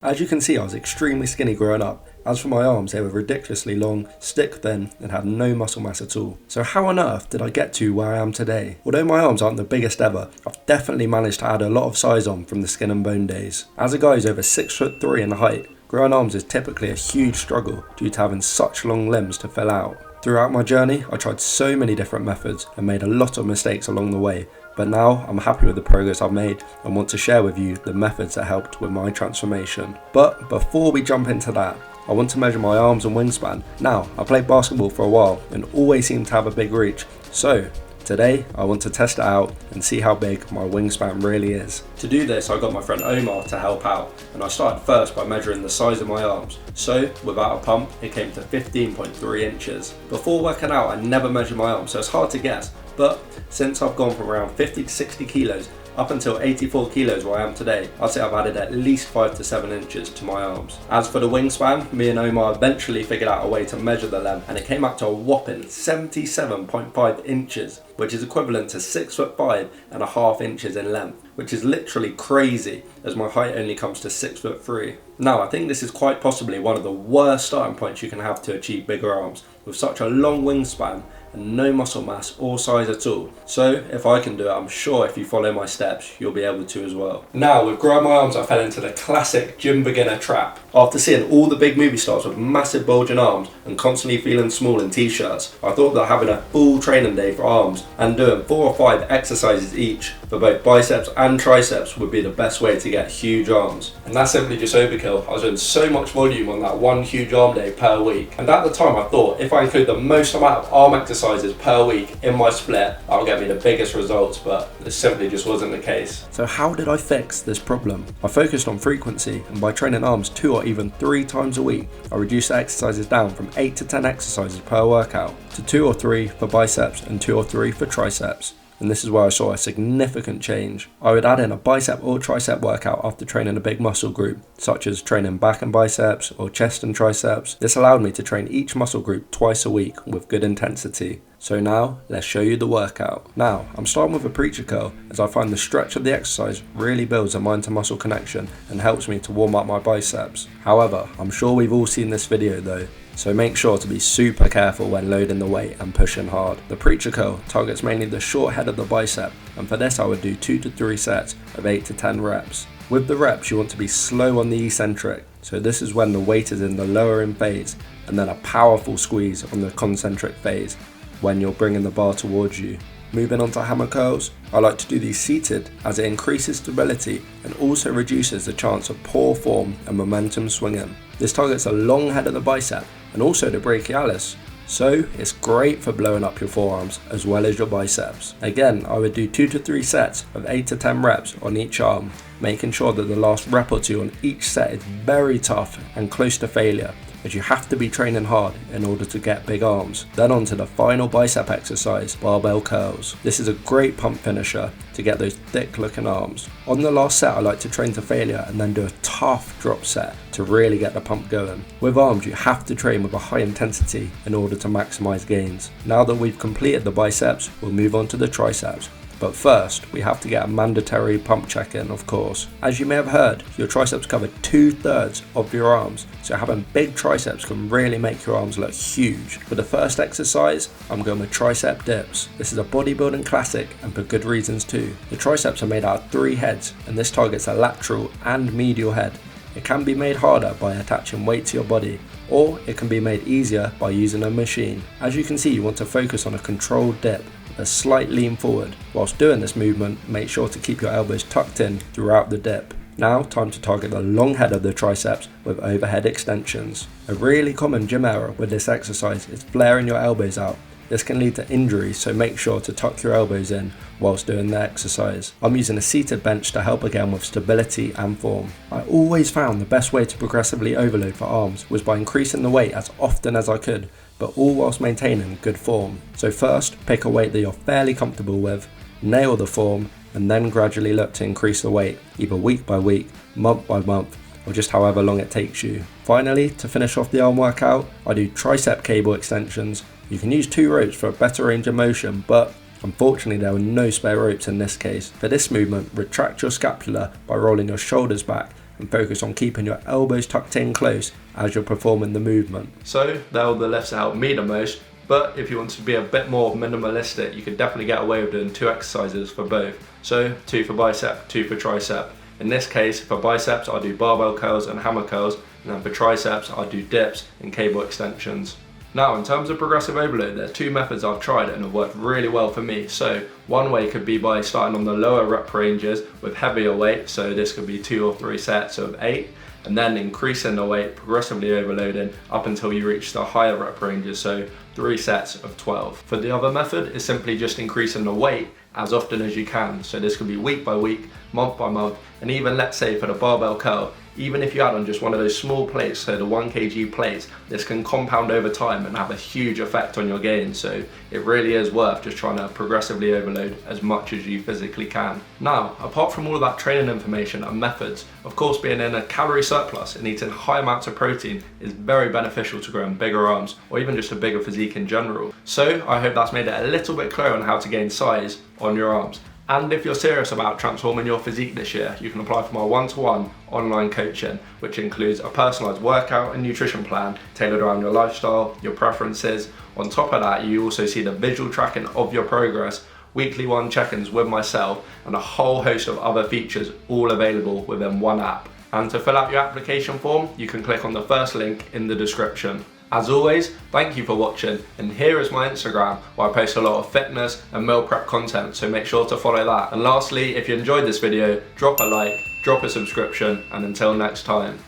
As you can see, I was extremely skinny growing up. As for my arms, they were ridiculously long, stick thin, and had no muscle mass at all. So how on earth did I get to where I am today? Although my arms aren't the biggest ever, I've definitely managed to add a lot of size on from the skin and bone days. As a guy who's over 6'3" in height, growing arms is typically a huge struggle due to having such long limbs to fill out. Throughout my journey, I tried so many different methods and made a lot of mistakes along the way. But now I'm happy with the progress I've made and want to share with you the methods that helped with my transformation. But before we jump into that, I want to measure my arms and wingspan. Now, I played basketball for a while and always seemed to have a big reach. So today I want to test it out and see how big my wingspan really is. To do this, I got my friend Omar to help out, and I started first by measuring the size of my arms. So without a pump, it came to 15.3 inches. Before working out, I never measured my arms, so it's hard to guess. But since I've gone from around 50 to 60 kilos up until 84 kilos where I am today, I'd say I've added at least 5 to 7 inches to my arms. As for the wingspan, me and Omar eventually figured out a way to measure the length, and it came up to a whopping 77.5 inches, which is equivalent to 6'5.5" inches in length, which is literally crazy as my height only comes to 6'3". Now, I think this is quite possibly one of the worst starting points you can have to achieve bigger arms, with such a long wingspan and no muscle mass or size at all. So if I can do it, I'm sure if you follow my steps, you'll be able to as well. Now, with growing my arms, I fell into the classic gym beginner trap. After seeing all the big movie stars with massive bulging arms and constantly feeling small in t-shirts, I thought that having a full training day for arms and doing 4 or 5 exercises each for both biceps and triceps would be the best way to get huge arms. And that's simply just overkill. I was doing so much volume on that one huge arm day per week. And at the time I thought if I include the most amount of arm exercises per week in my split, that'll get me the biggest results, but this simply just wasn't the case. So how did I fix this problem? I focused on frequency, and by training arms 2 or even 3 times a week, I reduced the exercises down from 8 to 10 exercises per workout to 2 or 3 for biceps and 2 or 3 for triceps. And this is where I saw a significant change. I would add in a bicep or tricep workout after training a big muscle group, such as training back and biceps or chest and triceps. This allowed me to train each muscle group twice a week with good intensity. So now, let's show you the workout. Now, I'm starting with a preacher curl, as I find the stretch of the exercise really builds a mind to muscle connection and helps me to warm up my biceps. However, I'm sure we've all seen this video though, so make sure to be super careful when loading the weight and pushing hard. The preacher curl targets mainly the short head of the bicep, and for this I would do 2 to 3 sets of 8 to 10 reps. With the reps, you want to be slow on the eccentric, so this is when the weight is in the lowering phase, and then a powerful squeeze on the concentric phase when you're bringing the bar towards you. Moving on to hammer curls, I like to do these seated as it increases stability and also reduces the chance of poor form and momentum swinging. This targets the long head of the bicep and also the brachialis, so it's great for blowing up your forearms as well as your biceps. Again, I would do 2 to 3 sets of 8 to 10 reps on each arm, making sure that the last rep or 2 on each set is very tough and close to failure, as you have to be training hard in order to get big arms. Then on to the final bicep exercise, barbell curls. This is a great pump finisher to get those thick looking arms. On the last set, I like to train to failure and then do a tough drop set to really get the pump going. With arms, you have to train with a high intensity in order to maximize gains. Now that we've completed the biceps, we'll move on to the triceps. But first, we have to get a mandatory pump check in, of course. As you may have heard, your triceps cover 2/3 of your arms, so having big triceps can really make your arms look huge. For the first exercise, I'm going with tricep dips. This is a bodybuilding classic, and for good reasons too. The triceps are made out of 3 heads, and this targets a lateral and medial head. It can be made harder by attaching weight to your body, or it can be made easier by using a machine. As you can see, you want to focus on a controlled dip, a slight lean forward. Whilst doing this movement, make sure to keep your elbows tucked in throughout the dip. Now, time to target the long head of the triceps with overhead extensions. A really common gym error with this exercise is flaring your elbows out. This can lead to injuries, so make sure to tuck your elbows in whilst doing the exercise. I'm using a seated bench to help again with stability and form. I always found the best way to progressively overload for arms was by increasing the weight as often as I could, but all whilst maintaining good form. So first, pick a weight that you're fairly comfortable with, nail the form, and then gradually look to increase the weight, either week by week, month by month, or just however long it takes you. Finally, to finish off the arm workout, I do tricep cable extensions. You can use 2 ropes for a better range of motion, but unfortunately there were no spare ropes in this case. For this movement, retract your scapula by rolling your shoulders back and focus on keeping your elbows tucked in close as you're performing the movement. So they're all the lifts that help me the most, but if you want to be a bit more minimalistic, you could definitely get away with doing 2 exercises for both. So 2 for bicep, 2 for tricep. In this case, for biceps, I do barbell curls and hammer curls, and then for triceps, I do dips and cable extensions. Now, in terms of progressive overload, there's 2 methods I've tried and have worked really well for me. So one way could be by starting on the lower rep ranges with heavier weight, so this could be 2 or 3 sets of 8, and then increasing the weight, progressively overloading up until you reach the higher rep ranges, so 3 sets of 12. For the other method is simply just increasing the weight as often as you can. So this could be week by week, month by month, and even let's say for the barbell curl, even if you add on just one of those small plates, so the 1 kg plates, this can compound over time and have a huge effect on your gains. So it really is worth just trying to progressively overload as much as you physically can. Now, apart from all of that training information and methods, of course being in a calorie surplus and eating high amounts of protein is very beneficial to growing bigger arms or even just a bigger physique in general. So I hope that's made it a little bit clearer on how to gain size on your arms. And if you're serious about transforming your physique this year, you can apply for my one-to-one online coaching, which includes a personalised workout and nutrition plan tailored around your lifestyle, your preferences. On top of that, you also see the visual tracking of your progress, weekly 1 check-ins with myself, and a whole host of other features all available within one app. And to fill out your application form, you can click on the first link in the description. As always, thank you for watching, and here is my Instagram where I post a lot of fitness and meal prep content, so make sure to follow that. And lastly, if you enjoyed this video, drop a like, drop a subscription, and until next time.